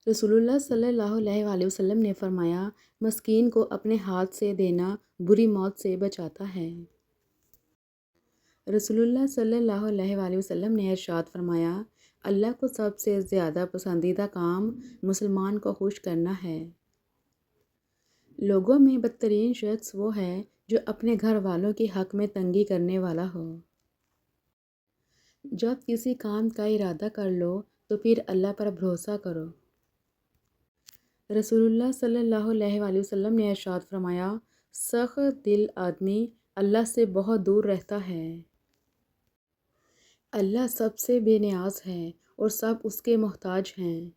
رسول اللہ صلی اللہ علیہ وآلہ وسلم نے فرمایا، مسکین کو اپنے ہاتھ سے دینا بری موت سے بچاتا ہے۔ رسول اللہ صلی اللہ علیہ وآلہ وسلم نے ارشاد فرمایا، اللہ کو سب سے زیادہ پسندیدہ کام مسلمان کو خوش کرنا ہے۔ لوگوں میں بدترین شخص وہ ہے جو اپنے گھر والوں کے حق میں تنگی کرنے والا ہو۔ جب کسی کام کا ارادہ کر لو تو پھر اللہ پر بھروسہ کرو۔ رسول اللہ صلی اللہ علیہ وآلہ وسلم نے ارشاد فرمایا، سخت دل آدمی اللہ سے بہت دور رہتا ہے۔ اللہ سب سے بے نیاز ہے اور سب اس کے محتاج ہیں۔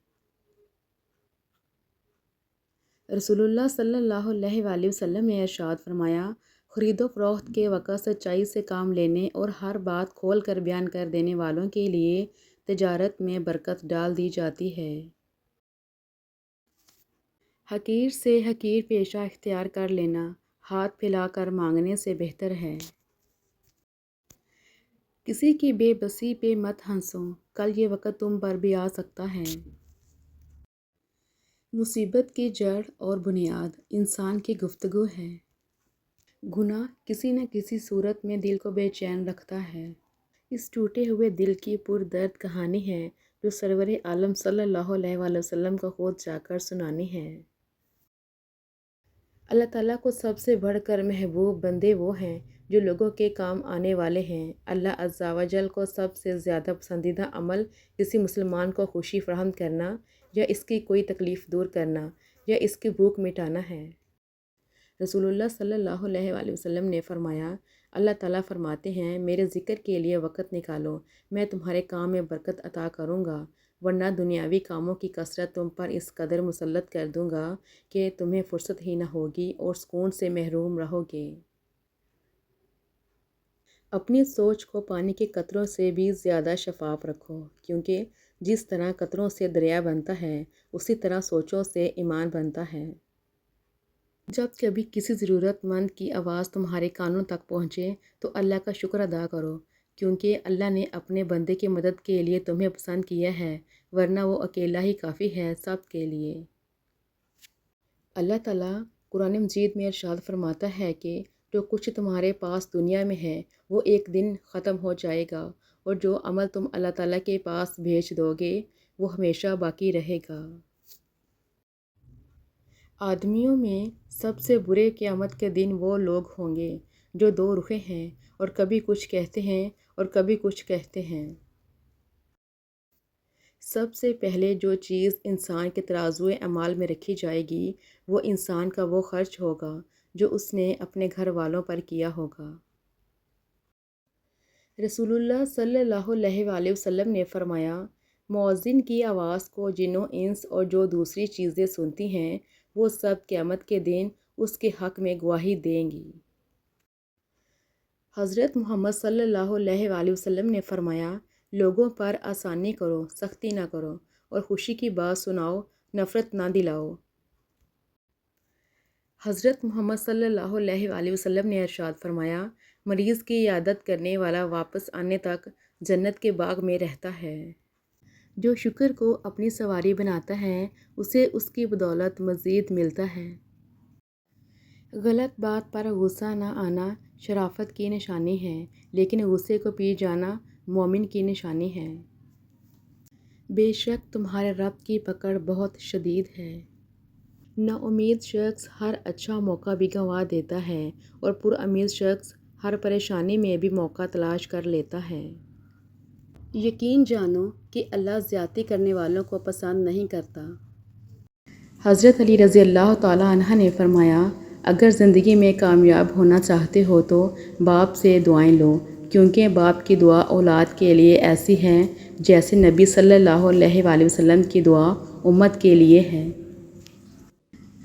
رسول اللہ صلی اللہ علیہ وآلہ وسلم نے ارشاد فرمایا، خرید و فروخت کے وقت سچائی سے کام لینے اور ہر بات کھول کر بیان کر دینے والوں کے لیے تجارت میں برکت ڈال دی جاتی ہے۔ حقیر سے حقیر پیشہ اختیار کر لینا ہاتھ پھیلا کر مانگنے سے بہتر ہے۔ کسی کی بے بسی پہ مت ہنسو، کل یہ وقت تم پر بھی آ سکتا ہے۔ مصیبت کی جڑ اور بنیاد انسان کی گفتگو ہے۔ گناہ کسی نہ کسی صورت میں دل کو بے چین رکھتا ہے۔ اس ٹوٹے ہوئے دل کی پردرد کہانی ہے جو سرور عالم صلی اللہ علیہ وآلہ وسلم کو خود جا کر سنانی ہے۔ اللہ تعالیٰ کو سب سے بڑھ کر محبوب بندے وہ ہیں جو لوگوں کے کام آنے والے ہیں۔ اللہ عز و جل کو سب سے زیادہ پسندیدہ عمل کسی مسلمان کو خوشی فراہم کرنا یا اس کی کوئی تکلیف دور کرنا یا اس کی بھوک مٹانا ہے۔ رسول اللہ صلی اللہ علیہ وآلہ وسلم نے فرمایا، اللہ تعالیٰ فرماتے ہیں، میرے ذکر کے لیے وقت نکالو، میں تمہارے کام میں برکت عطا کروں گا، ورنہ دنیاوی کاموں کی کثرت تم پر اس قدر مسلط کر دوں گا کہ تمہیں فرصت ہی نہ ہوگی اور سکون سے محروم رہو گے۔ اپنی سوچ کو پانی کے قطروں سے بھی زیادہ شفاف رکھو، کیونکہ جس طرح قطروں سے دریا بنتا ہے اسی طرح سوچوں سے ایمان بنتا ہے۔ جب کبھی کسی ضرورت مند کی آواز تمہارے کانوں تک پہنچے تو اللہ کا شکر ادا کرو، کیونکہ اللہ نے اپنے بندے کی مدد کے لیے تمہیں پسند کیا ہے، ورنہ وہ اکیلا ہی کافی ہے سب کے لیے۔ اللہ تعالیٰ قرآن مجید میں ارشاد فرماتا ہے کہ جو کچھ تمہارے پاس دنیا میں ہے وہ ایک دن ختم ہو جائے گا، اور جو عمل تم اللہ تعالیٰ کے پاس بھیج دو گے وہ ہمیشہ باقی رہے گا۔ آدمیوں میں سب سے برے قیامت کے دن وہ لوگ ہوں گے جو دو رخے ہیں اور کبھی کچھ کہتے ہیں اور کبھی کچھ کہتے ہیں۔ سب سے پہلے جو چیز انسان کے ترازوئے اعمال میں رکھی جائے گی وہ انسان کا وہ خرچ ہوگا جو اس نے اپنے گھر والوں پر کیا ہوگا۔ رسول اللہ صلی اللہ علیہ وآلہ وسلم نے فرمایا، مؤذن کی آواز کو جن و انس اور جو دوسری چیزیں سنتی ہیں وہ سب قیامت کے دن اس کے حق میں گواہی دیں گی۔ حضرت محمد صلی اللہ علیہ وآلہ وسلم نے فرمایا، لوگوں پر آسانی کرو، سختی نہ کرو، اور خوشی کی بات سناؤ، نفرت نہ دلاؤ۔ حضرت محمد صلی اللہ علیہ وآلہ وسلم نے ارشاد فرمایا، مریض کی عیادت کرنے والا واپس آنے تک جنت کے باغ میں رہتا ہے۔ جو شکر کو اپنی سواری بناتا ہے اسے اس کی بدولت مزید ملتا ہے۔ غلط بات پر غصہ نہ آنا شرافت کی نشانی ہے، لیکن غصے کو پی جانا مومن کی نشانی ہے۔ بے شک تمہارے رب کی پکڑ بہت شدید ہے۔ نا امید شخص ہر اچھا موقع بھی گنوا دیتا ہے اور پر امید شخص ہر پریشانی میں بھی موقع تلاش کر لیتا ہے۔ یقین جانو کہ اللہ زیادتی کرنے والوں کو پسند نہیں کرتا۔ حضرت علی رضی اللہ تعالیٰ عنہ نے فرمایا، اگر زندگی میں کامیاب ہونا چاہتے ہو تو باپ سے دعائیں لو، کیونکہ باپ کی دعا اولاد کے لیے ایسی ہے جیسے نبی صلی اللہ علیہ وآلہ وسلم کی دعا امت کے لیے ہے۔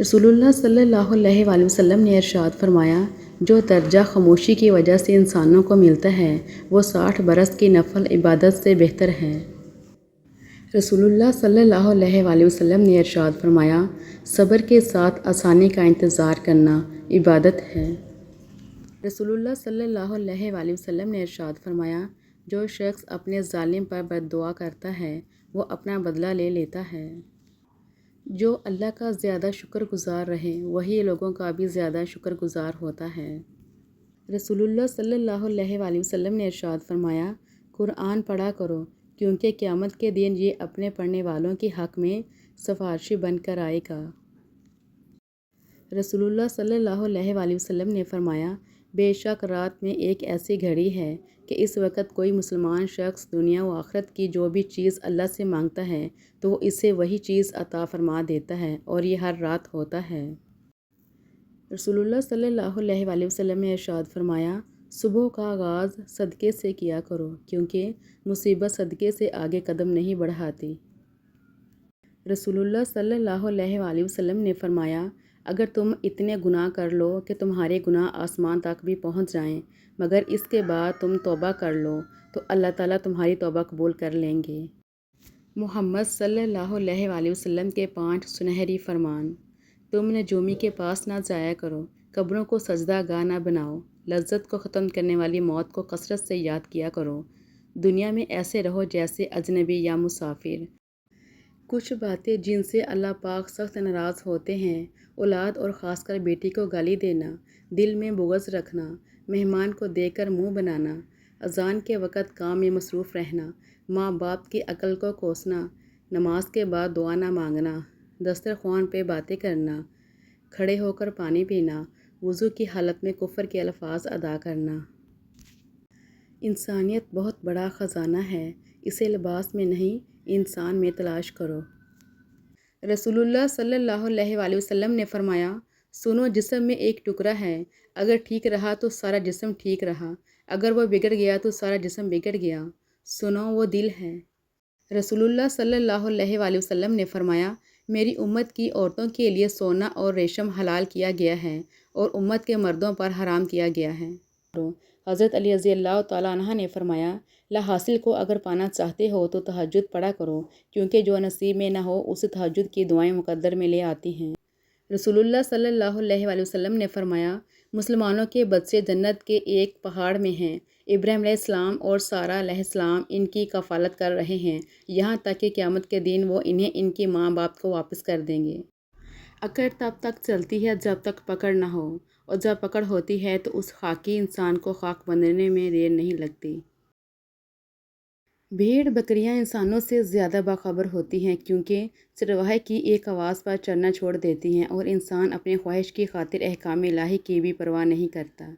رسول اللہ صلی اللہ علیہ وآلہ وسلم نے ارشاد فرمایا، جو درجہ خاموشی کی وجہ سے انسانوں کو ملتا ہے وہ 60 برس کی نفل عبادت سے بہتر ہے۔ رسول اللہ صلی اللہ علیہ وآلہ وسلم نے ارشاد فرمایا، صبر کے ساتھ آسانی کا انتظار کرنا عبادت ہے۔ رسول اللہ صلی اللہ علیہ وآلہ وسلم نے ارشاد فرمایا، جو شخص اپنے ظالم پر بد دعا کرتا ہے وہ اپنا بدلہ لے لیتا ہے۔ جو اللہ کا زیادہ شکر گزار رہے وہی لوگوں کا بھی زیادہ شکر گزار ہوتا ہے۔ رسول اللہ صلی اللہ علیہ وآلہ وسلم نے ارشاد فرمایا، قرآن پڑھا کرو کیونکہ قیامت کے دن یہ اپنے پڑھنے والوں کے حق میں سفارشی بن کر آئے گا۔ رسول اللہ صلی اللہ علیہ وآلہ وسلم نے فرمایا، بے شک رات میں ایک ایسی گھڑی ہے کہ اس وقت کوئی مسلمان شخص دنیا و آخرت کی جو بھی چیز اللہ سے مانگتا ہے تو وہ اسے وہی چیز عطا فرما دیتا ہے، اور یہ ہر رات ہوتا ہے۔ رسول اللہ صلی اللہ علیہ وآلہ وسلم نے ارشاد فرمایا، صبح کا آغاز صدقے سے کیا کرو کیونکہ مصیبت صدقے سے آگے قدم نہیں بڑھاتی۔ رسول اللہ صلی اللہ علیہ وآلہ وسلم نے فرمایا، اگر تم اتنے گناہ کر لو کہ تمہارے گناہ آسمان تک بھی پہنچ جائیں مگر اس کے بعد تم توبہ کر لو تو اللہ تعالیٰ تمہاری توبہ قبول کر لیں گے۔ محمد صلی اللہ علیہ وآلہ وسلم کے 5 سنہری فرمان۔ تم نجومی کے پاس نہ جایا کرو، قبروں کو سجدہ گاہ نہ بناؤ، لذت کو ختم کرنے والی موت کو کثرت سے یاد کیا کرو، دنیا میں ایسے رہو جیسے اجنبی یا مسافر۔ کچھ باتیں جن سے اللہ پاک سخت ناراض ہوتے ہیں، اولاد اور خاص کر بیٹی کو گالی دینا، دل میں بغض رکھنا، مہمان کو دیکھ کر منہ بنانا، اذان کے وقت کام میں مصروف رہنا، ماں باپ کی عقل کو کوسنا، نماز کے بعد دعا نہ مانگنا، دسترخوان پہ باتیں کرنا، کھڑے ہو کر پانی پینا، وضو کی حالت میں کفر کے الفاظ ادا کرنا۔ انسانیت بہت بڑا خزانہ ہے، اسے لباس میں نہیں انسان میں تلاش کرو۔ رسول اللہ صلی اللہ علیہ وآلہ وسلم نے فرمایا، سنو، جسم میں ایک ٹکڑا ہے، اگر ٹھیک رہا تو سارا جسم ٹھیک رہا، اگر وہ بگڑ گیا تو سارا جسم بگڑ گیا، سنو وہ دل ہے۔ رسول اللہ صلی اللہ علیہ وآلہ وسلم نے فرمایا، میری امت کی عورتوں کے لیے سونا اور ریشم حلال کیا گیا ہے اور امت کے مردوں پر حرام کیا گیا ہے۔ حضرت علی رضی اللہ تعالیٰ عنہ نے فرمایا، لا حاصل کو اگر پانا چاہتے ہو تو تہجد پڑھا کرو کیونکہ جو نصیب میں نہ ہو اسے تہجد کی دعائیں مقدر میں لے آتی ہیں۔ رسول اللہ صلی اللہ علیہ وآلہ وسلم نے فرمایا، مسلمانوں کے بچے جنت کے ایک پہاڑ میں ہیں، ابراہیم علیہ السلام اور سارہ علیہ السلام ان کی کفالت کر رہے ہیں یہاں تک کہ قیامت کے دن وہ انہیں ان کے ماں باپ کو واپس کر دیں گے۔ اکڑ تب تک چلتی ہے جب تک پکڑ نہ ہو، اور جب پکڑ ہوتی ہے تو اس خاکی انسان کو خاک بننے میں دیر نہیں لگتی۔ بھیڑ بکریاں انسانوں سے زیادہ باخبر ہوتی ہیں کیونکہ چرواہے کی ایک آواز پر چرنا چھوڑ دیتی ہیں اور انسان اپنی خواہش کی خاطر احکام الہی کی بھی پرواہ نہیں کرتا۔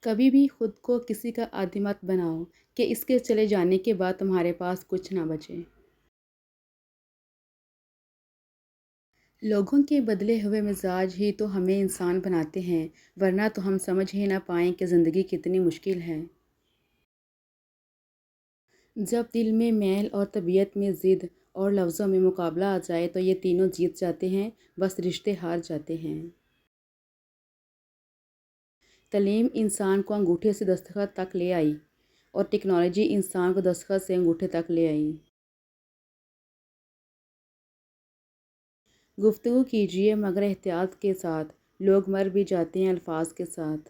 کبھی بھی خود کو کسی کا عادی مت بناؤ کہ اس کے چلے جانے کے بعد تمہارے پاس کچھ نہ بچے۔ لوگوں کے بدلے ہوئے مزاج ہی تو ہمیں انسان بناتے ہیں، ورنہ تو ہم سمجھ ہی نہ پائیں کہ زندگی کتنی مشکل ہے۔ جب دل میں میل اور طبیعت میں ضد اور لفظوں میں مقابلہ آ جائے تو یہ تینوں جیت جاتے ہیں، بس رشتے ہار جاتے ہیں۔ تعلیم انسان کو انگوٹھے سے دستخط تک لے آئی اور ٹیکنالوجی انسان کو دستخط سے انگوٹھے تک لے آئی۔ گفتگو کیجیے مگر احتیاط کے ساتھ، لوگ مر بھی جاتے ہیں الفاظ کے ساتھ۔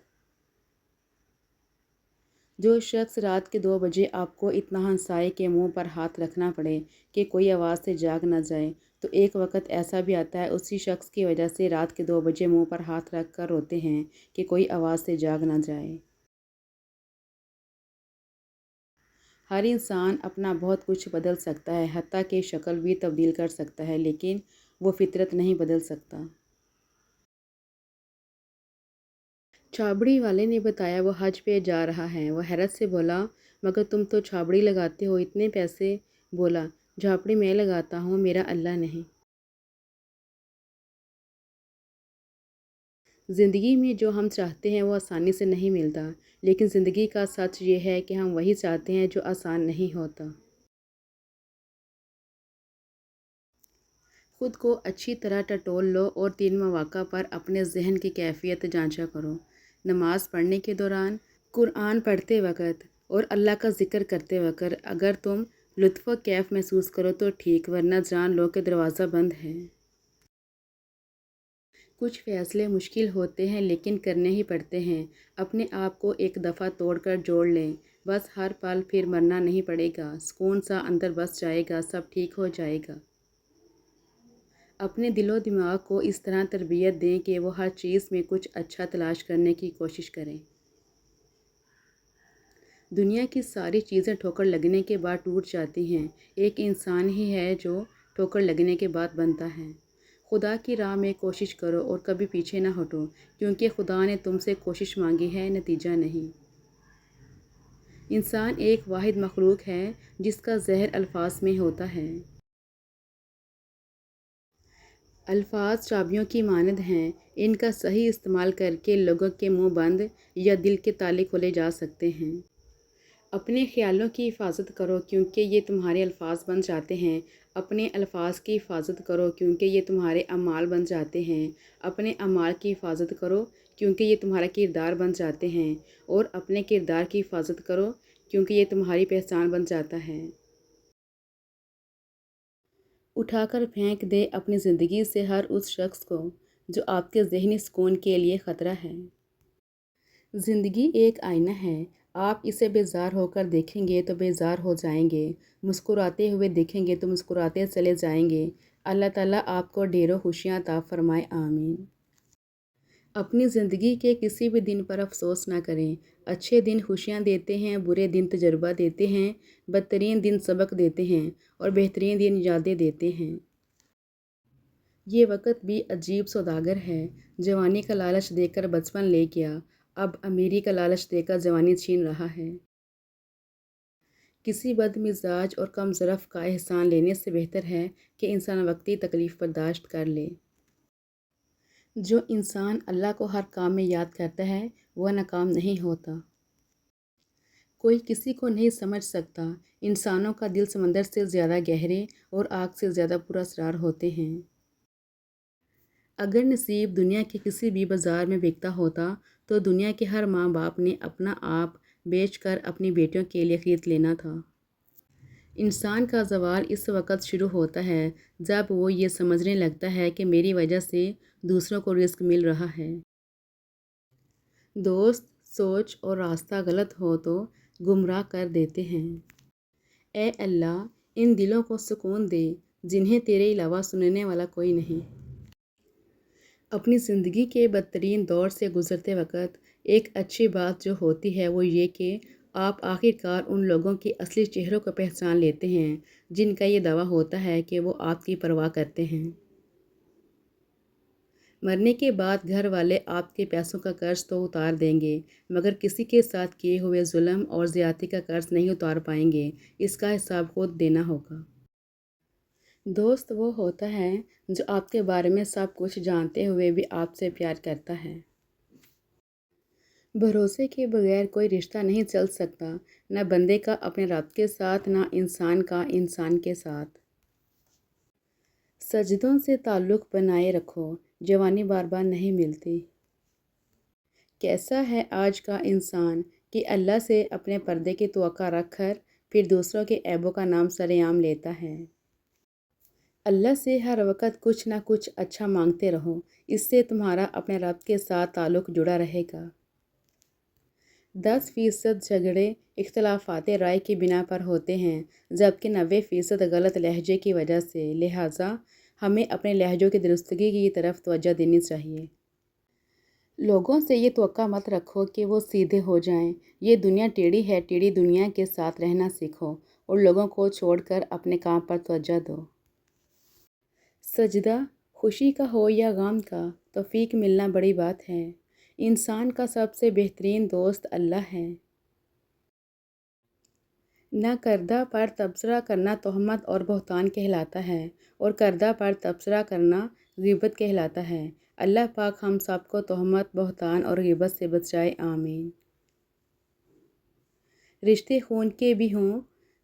جو شخص رات کے 2 بجے آپ کو اتنا ہنسائے کہ منہ پر ہاتھ رکھنا پڑے کہ کوئی آواز سے جاگ نہ جائے، تو ایک وقت ایسا بھی آتا ہے اسی شخص کی وجہ سے رات کے 2 بجے منہ پر ہاتھ رکھ کر روتے ہیں کہ کوئی آواز سے جاگ نہ جائے۔ ہر انسان اپنا بہت کچھ بدل سکتا ہے، حتیٰ کہ شکل بھی تبدیل کر سکتا ہے، لیکن وہ فطرت نہیں بدل سکتا۔ چھابڑی والے نے بتایا وہ حج پہ جا رہا ہے۔ وہ حیرت سے بولا، مگر تم تو چھابڑی لگاتے ہو، اتنے پیسے؟ بولا، جھاپڑی میں لگاتا ہوں، میرا اللہ نہیں۔ زندگی میں جو ہم چاہتے ہیں وہ آسانی سے نہیں ملتا، لیکن زندگی کا سچ یہ ہے کہ ہم وہی چاہتے ہیں جو آسان نہیں ہوتا۔ خود کو اچھی طرح ٹٹول لو اور 3 مواقع پر اپنے ذہن کی کیفیت جانچا کرو: نماز پڑھنے کے دوران، قرآن پڑھتے وقت اور اللہ کا ذکر کرتے وقت۔ اگر تم لطف و کیف محسوس کرو تو ٹھیک، ورنہ جان لو کہ دروازہ بند ہے۔ کچھ فیصلے مشکل ہوتے ہیں لیکن کرنے ہی پڑتے ہیں۔ اپنے آپ کو ایک دفعہ توڑ کر جوڑ لیں، بس ہر پل پھر مرنا نہیں پڑے گا، سکون سا اندر بس جائے گا، سب ٹھیک ہو جائے گا۔ اپنے دل و دماغ کو اس طرح تربیت دیں کہ وہ ہر چیز میں کچھ اچھا تلاش کرنے کی کوشش کریں۔ دنیا کی ساری چیزیں ٹھوکر لگنے کے بعد ٹوٹ جاتی ہیں، ایک انسان ہی ہے جو ٹھوکر لگنے کے بعد بنتا ہے۔ خدا کی راہ میں کوشش کرو اور کبھی پیچھے نہ ہٹو، کیونکہ خدا نے تم سے کوشش مانگی ہے، نتیجہ نہیں۔ انسان ایک واحد مخلوق ہے جس کا زہر الفاظ میں ہوتا ہے۔ الفاظ چابیوں کی مانند ہیں، ان کا صحیح استعمال کر کے لوگوں کے منہ بند یا دل کے تالے کھولے جا سکتے ہیں۔ اپنے خیالوں کی حفاظت کرو کیونکہ یہ تمہارے الفاظ بن جاتے ہیں۔ اپنے الفاظ کی حفاظت کرو کیونکہ یہ تمہارے اعمال بن جاتے ہیں۔ اپنے اعمال کی حفاظت کرو کیونکہ یہ تمہارا کردار بن جاتے ہیں، اور اپنے کردار کی حفاظت کرو کیونکہ یہ تمہاری پہچان بن جاتا ہے۔ اٹھا کر پھینک دے اپنی زندگی سے ہر اس شخص کو جو آپ کے ذہنی سکون کے لیے خطرہ ہے۔ زندگی ایک آئینہ ہے، آپ اسے بیزار ہو کر دیکھیں گے تو بیزار ہو جائیں گے، مسکراتے ہوئے دیکھیں گے تو مسکراتے چلے جائیں گے۔ اللہ تعالیٰ آپ کو ڈھیروں خوشیاں عطا فرمائے، آمین۔ اپنی زندگی کے کسی بھی دن پر افسوس نہ کریں۔ اچھے دن خوشیاں دیتے ہیں، برے دن تجربہ دیتے ہیں، بدترین دن سبق دیتے ہیں، اور بہترین دن یادیں دیتے ہیں۔ یہ وقت بھی عجیب سوداگر ہے، جوانی کا لالچ دے کر بچپن لے گیا، اب امیری کا لالچ دے کر جوانی چھین رہا ہے۔ کسی بد مزاج اور کم ظرف کا احسان لینے سے بہتر ہے کہ انسان وقتی تکلیف برداشت کر لے۔ جو انسان اللہ کو ہر کام میں یاد کرتا ہے وہ ناکام نہیں ہوتا۔ کوئی کسی کو نہیں سمجھ سکتا، انسانوں کا دل سمندر سے زیادہ گہرے اور آگ سے زیادہ پراسرار ہوتے ہیں۔ اگر نصیب دنیا کے کسی بھی بازار میں بکتا ہوتا تو دنیا کے ہر ماں باپ نے اپنا آپ بیچ کر اپنی بیٹیوں کے لیے خرید لینا تھا۔ انسان کا زوال اس وقت شروع ہوتا ہے جب وہ یہ سمجھنے لگتا ہے کہ میری وجہ سے دوسروں کو رزق مل رہا ہے۔ دوست، سوچ اور راستہ غلط ہو تو گمراہ کر دیتے ہیں۔ اے اللہ، ان دلوں کو سکون دے جنہیں تیرے علاوہ سننے والا کوئی نہیں۔ اپنی زندگی کے بدترین دور سے گزرتے وقت ایک اچھی بات جو ہوتی ہے وہ یہ کہ آپ آخر کار ان لوگوں کے اصلی چہروں کو پہچان لیتے ہیں جن کا یہ دعویٰ ہوتا ہے کہ وہ آپ کی پرواہ کرتے ہیں۔ مرنے کے بعد گھر والے آپ کے پیسوں کا قرض تو اتار دیں گے، مگر کسی کے ساتھ کیے ہوئے ظلم اور زیادتی کا قرض نہیں اتار پائیں گے، اس کا حساب خود دینا ہوگا۔ دوست وہ ہوتا ہے جو آپ کے بارے میں سب کچھ جانتے ہوئے بھی آپ سے پیار کرتا ہے۔ بھروسے کے بغیر کوئی رشتہ نہیں چل سکتا، نہ بندے کا اپنے رب کے ساتھ، نہ انسان کا انسان کے ساتھ۔ سجدوں سے تعلق بنائے رکھو، جوانی بار بار نہیں ملتی۔ کیسا ہے آج کا انسان کہ اللہ سے اپنے پردے کی توقع رکھ کر پھر دوسروں کے عیبوں کا نام سرعام لیتا ہے۔ اللہ سے ہر وقت کچھ نہ کچھ اچھا مانگتے رہو، اس سے تمہارا اپنے رب کے ساتھ تعلق جڑا رہے گا۔ 10% جھگڑے اختلافات رائے کی بنا پر ہوتے ہیں، جبکہ 90% غلط لہجے کی وجہ سے، لہٰذا ہمیں اپنے لہجوں کی درستگی کی طرف توجہ دینی چاہیے۔ لوگوں سے یہ توقع مت رکھو کہ وہ سیدھے ہو جائیں، یہ دنیا ٹیڑھی ہے، ٹیڑھی دنیا کے ساتھ رہنا سیکھو اور لوگوں کو چھوڑ کر اپنے کام پر توجہ دو۔ سجدہ خوشی کا ہو یا غم کا، توفیق ملنا بڑی بات ہے۔ انسان کا سب سے بہترین دوست اللہ ہے۔ نہ کردہ پر تبصرہ کرنا تہمت اور بہتان کہلاتا ہے، اور کردہ پر تبصرہ کرنا غیبت کہلاتا ہے۔ اللہ پاک ہم سب کو تہمت، بہتان اور غیبت سے بچائے، آمین۔ رشتے خون کے بھی ہوں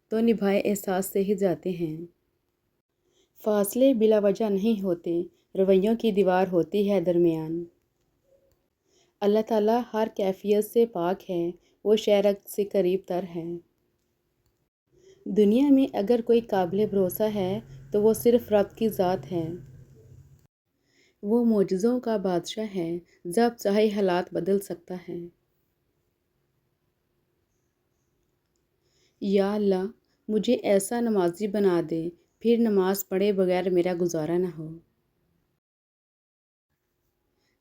تو نبھائے احساس سے ہی جاتے ہیں۔ فاصلے بلا وجہ نہیں ہوتے، رویوں کی دیوار ہوتی ہے درمیان۔ اللہ تعالیٰ ہر کیفیت سے پاک ہے، وہ شہرک سے قریب تر ہے۔ دنیا میں اگر کوئی قابل بھروسہ ہے تو وہ صرف رب کی ذات ہے۔ وہ معجزوں کا بادشاہ ہے، جب چاہے حالات بدل سکتا ہے۔ یا اللہ، مجھے ایسا نمازی بنا دے، پھر نماز پڑھے بغیر میرا گزارا نہ ہو۔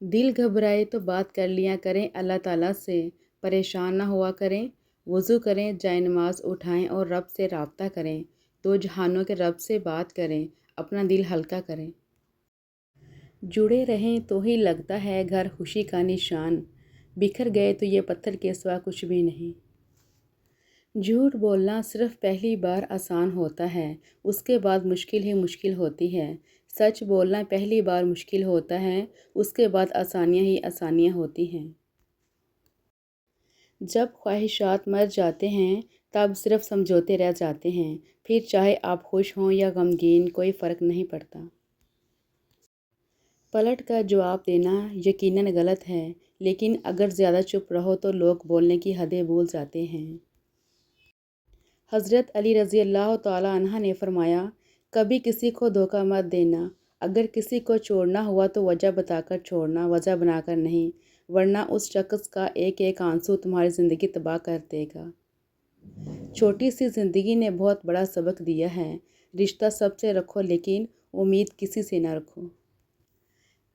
دل گھبرائے تو بات کر لیا کریں اللہ تعالیٰ سے، پریشان نہ ہوا کریں، وضو کریں، جائے نماز اٹھائیں اور رب سے رابطہ کریں، دو جہانوں کے رب سے بات کریں، اپنا دل ہلکا کریں۔ جڑے رہیں تو ہی لگتا ہے گھر خوشی کا نشان، بکھر گئے تو یہ پتھر کے سوا کچھ بھی نہیں۔ جھوٹ بولنا صرف پہلی بار آسان ہوتا ہے، اس کے بعد مشکل ہی مشکل ہوتی ہے۔ سچ بولنا پہلی بار مشکل ہوتا ہے، اس کے بعد آسانیاں ہی آسانیاں ہوتی ہیں۔ جب خواہشات مر جاتے ہیں تب صرف سمجھوتے رہ جاتے ہیں، پھر چاہے آپ خوش ہوں یا غمگین کوئی فرق نہیں پڑتا۔ پلٹ کر جواب دینا یقیناً غلط ہے، لیکن اگر زیادہ چپ رہو تو لوگ بولنے کی حدیں بھول جاتے ہیں۔ حضرت علی رضی اللہ تعالیٰ عنہ نے فرمایا، کبھی کسی کو دھوکہ مت دینا، اگر کسی کو چھوڑنا ہوا تو وجہ بتا کر چھوڑنا، وجہ بنا کر نہیں، ورنہ اس شخص کا ایک ایک آنسو تمہاری زندگی تباہ کر دے گا۔ چھوٹی سی زندگی نے بہت بڑا سبق دیا ہے، رشتہ سب سے رکھو لیکن امید کسی سے نہ رکھو۔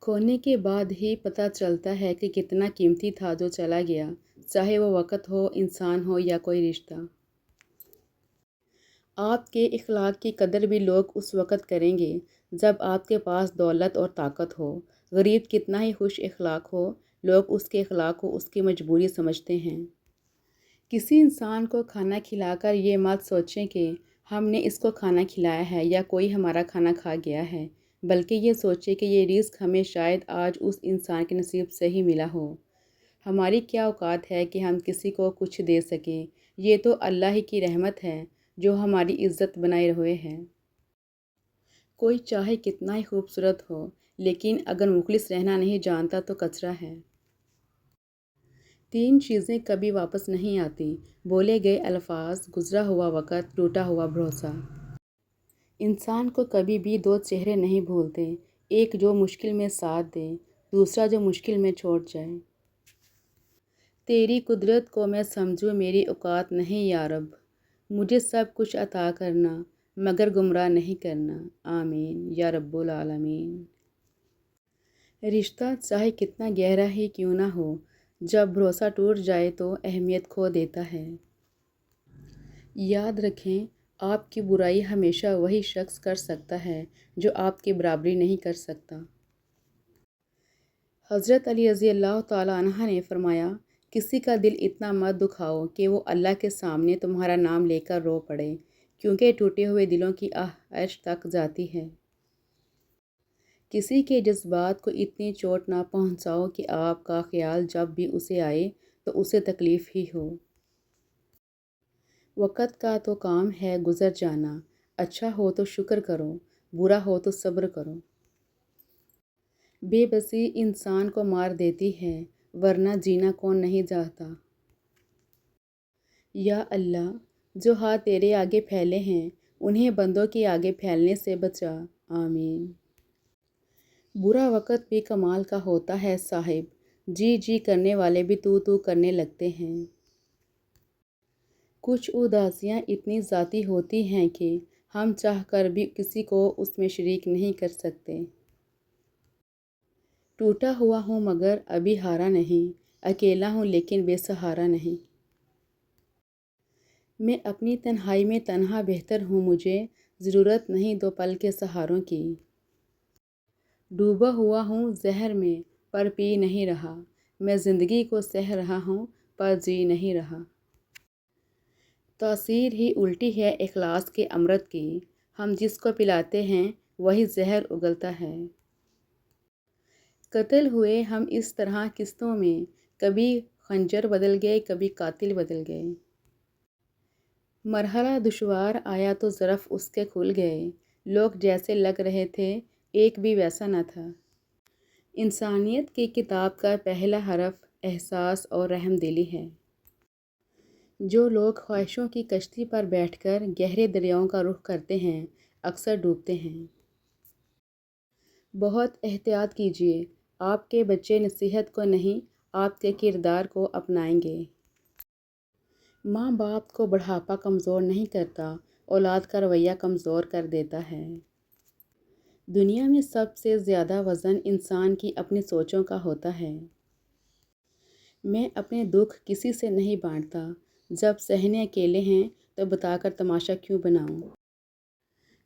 کھونے کے بعد ہی پتہ چلتا ہے کہ کتنا قیمتی تھا جو چلا گیا، چاہے وہ وقت ہو، انسان ہو یا کوئی رشتہ۔ آپ کے اخلاق کی قدر بھی لوگ اس وقت کریں گے جب آپ کے پاس دولت اور طاقت ہو۔ غریب کتنا ہی خوش اخلاق ہو، لوگ اس کے اخلاق کو اس کی مجبوری سمجھتے ہیں۔ کسی انسان کو کھانا کھلا کر یہ مت سوچیں کہ ہم نے اس کو کھانا کھلایا ہے یا کوئی ہمارا کھانا کھا گیا ہے، بلکہ یہ سوچیں کہ یہ رزق ہمیں شاید آج اس انسان کے نصیب سے ہی ملا ہو۔ ہماری کیا اوقات ہے کہ ہم کسی کو کچھ دے سکیں، یہ تو اللہ ہی کی رحمت ہے جو ہماری عزت بنائے ہوئے ہے۔ کوئی چاہے کتنا ہی خوبصورت ہو، لیکن اگر مخلص رہنا نہیں جانتا تو کچرا ہے۔ تین چیزیں کبھی واپس نہیں آتی، بولے گئے الفاظ، گزرا ہوا وقت، ٹوٹا ہوا بھروسہ۔ انسان کو کبھی بھی دو چہرے نہیں بھولتے، ایک جو مشکل میں ساتھ دے، دوسرا جو مشکل میں چھوڑ جائے۔ تیری قدرت کو میں سمجھوں میری اوقات نہیں یا رب، مجھے سب کچھ عطا کرنا مگر گمراہ نہیں کرنا، آمین یا رب العالمین۔ رشتہ چاہے کتنا گہرا ہی کیوں نہ ہو، جب بھروسہ ٹوٹ جائے تو اہمیت کھو دیتا ہے۔ یاد رکھیں، آپ کی برائی ہمیشہ وہی شخص کر سکتا ہے جو آپ کی برابری نہیں کر سکتا۔ حضرت علی رضی اللہ تعالیٰ عنہ نے فرمایا، کسی کا دل اتنا مت دکھاؤ کہ وہ اللہ کے سامنے تمہارا نام لے کر رو پڑے، کیونکہ ٹوٹے ہوئے دلوں کی آہ عرش تک جاتی ہے۔ کسی کے جذبات کو اتنی چوٹ نہ پہنچاؤ کہ آپ کا خیال جب بھی اسے آئے تو اسے تکلیف ہی ہو۔ وقت کا تو کام ہے گزر جانا، اچھا ہو تو شکر کرو، برا ہو تو صبر کرو۔ بے بسی انسان کو مار دیتی ہے، ورنہ جینا کون نہیں چاہتا۔ یا اللہ، جو ہاتھ تیرے آگے پھیلے ہیں انہیں بندوں کے آگے پھیلنے سے بچا، آمین۔ برا وقت بھی کمال کا ہوتا ہے صاحب، جی جی کرنے والے بھی تو کرنے لگتے ہیں۔ کچھ اداسیاں اتنی ذاتی ہوتی ہیں کہ ہم چاہ کر بھی کسی کو اس میں شریک نہیں کر سکتے۔ ٹوٹا ہوا ہوں مگر ابھی ہارا نہیں، اکیلا ہوں لیکن بے سہارا نہیں۔ میں اپنی تنہائی میں تنہا بہتر ہوں، مجھے ضرورت نہیں دو پل کے سہاروں کی۔ ڈوبا ہوا ہوں زہر میں پر پی نہیں رہا، میں زندگی کو سہ رہا ہوں پر جی نہیں رہا۔ تاثیر ہی الٹی ہے اخلاص کے امرت کی، ہم جس کو پلاتے ہیں وہی زہر اگلتا ہے۔ قتل ہوئے ہم اس طرح قسطوں میں، کبھی خنجر بدل گئے کبھی قاتل بدل گئے۔ مرحلہ دشوار آیا تو ظرف اس کے کھل گئے، لوگ جیسے لگ رہے تھے ایک بھی ویسا نہ تھا۔ انسانیت کی کتاب کا پہلا حرف احساس اور رحم دلی ہے۔ جو لوگ خواہشوں کی کشتی پر بیٹھ کر گہرے دریاؤں کا رخ کرتے ہیں اکثر ڈوبتے ہیں۔ بہت احتیاط کیجیے، آپ کے بچے نصیحت کو نہیں آپ کے کردار کو اپنائیں گے۔ ماں باپ کو بڑھاپا کمزور نہیں کرتا، اولاد کا رویہ کمزور کر دیتا ہے۔ دنیا میں سب سے زیادہ وزن انسان کی اپنی سوچوں کا ہوتا ہے۔ میں اپنے دکھ کسی سے نہیں بانٹتا، جب سہنے اکیلے ہیں تو بتا کر تماشا کیوں بناؤں۔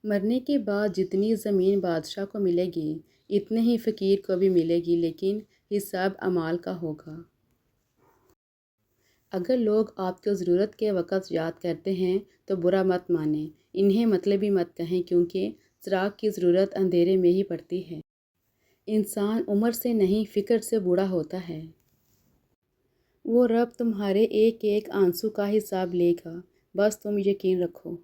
مرنے کے بعد جتنی زمین بادشاہ کو ملے گی اتنے ہی فقیر کو بھی ملے گی، لیکن حساب اعمال کا ہوگا۔ اگر لوگ آپ کو ضرورت کے وقت یاد کرتے ہیں تو برا مت مانیں، انہیں مطلبی مت کہیں، کیونکہ چراغ کی ضرورت اندھیرے میں ہی پڑتی ہے۔ انسان عمر سے نہیں فکر سے بوڑھا ہوتا ہے۔ وہ رب تمہارے ایک ایک آنسو کا حساب لے گا، بس تم یقین رکھو۔